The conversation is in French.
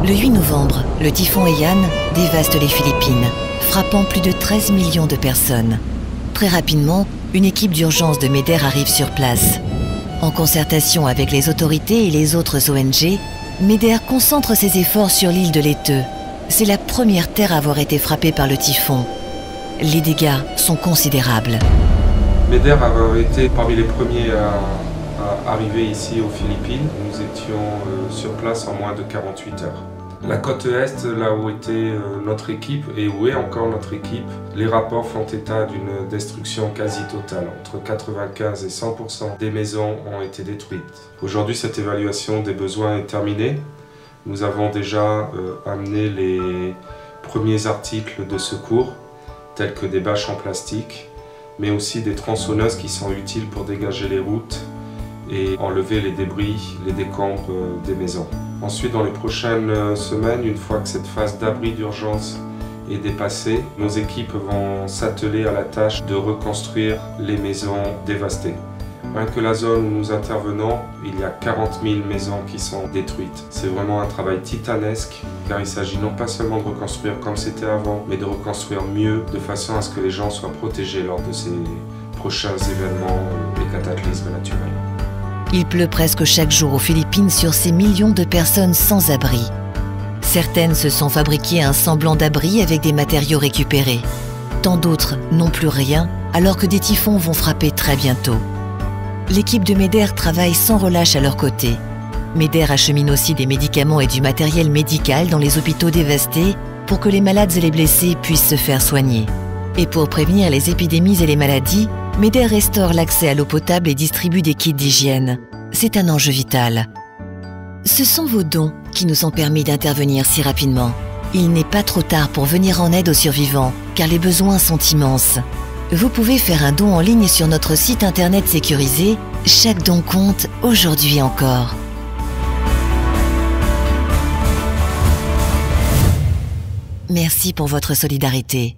Le 8 novembre, le typhon Haiyan dévaste les Philippines, frappant plus de 13 millions de personnes. Très rapidement, une équipe d'urgence de MEDER arrive sur place. En concertation avec les autorités et les autres ONG, MEDER concentre ses efforts sur l'île de Leyte. C'est la première terre à avoir été frappée par le typhon. Les dégâts sont considérables. MEDER avait été parmi les premiers à arriver ici aux Philippines. Nous étions sur place en moins de 48 heures. La côte Est, là où était notre équipe et où est encore notre équipe, les rapports font état d'une destruction quasi totale. Entre 95 et 100% des maisons ont été détruites. Aujourd'hui, cette évaluation des besoins est terminée. Nous avons déjà amené les premiers articles de secours, tels que des bâches en plastique, mais aussi des tronçonneuses qui sont utiles pour dégager les routes et enlever les débris, les décombres des maisons. Ensuite, dans les prochaines semaines, une fois que cette phase d'abri d'urgence est dépassée, nos équipes vont s'atteler à la tâche de reconstruire les maisons dévastées. Rien que la zone où nous intervenons, il y a 40 000 maisons qui sont détruites. C'est vraiment un travail titanesque, car il s'agit non pas seulement de reconstruire comme c'était avant, mais de reconstruire mieux, de façon à ce que les gens soient protégés lors de ces prochains événements et cataclysmes naturels. Il pleut presque chaque jour aux Philippines sur ces millions de personnes sans abri. Certaines se sont fabriquées un semblant d'abri avec des matériaux récupérés. Tant d'autres n'ont plus rien, alors que des typhons vont frapper très bientôt. L'équipe de MEDER travaille sans relâche à leur côté. MEDER achemine aussi des médicaments et du matériel médical dans les hôpitaux dévastés pour que les malades et les blessés puissent se faire soigner. Et pour prévenir les épidémies et les maladies, MEDER restaure l'accès à l'eau potable et distribue des kits d'hygiène. C'est un enjeu vital. Ce sont vos dons qui nous ont permis d'intervenir si rapidement. Il n'est pas trop tard pour venir en aide aux survivants, car les besoins sont immenses. Vous pouvez faire un don en ligne sur notre site internet sécurisé. Chaque don compte, aujourd'hui encore. Merci pour votre solidarité.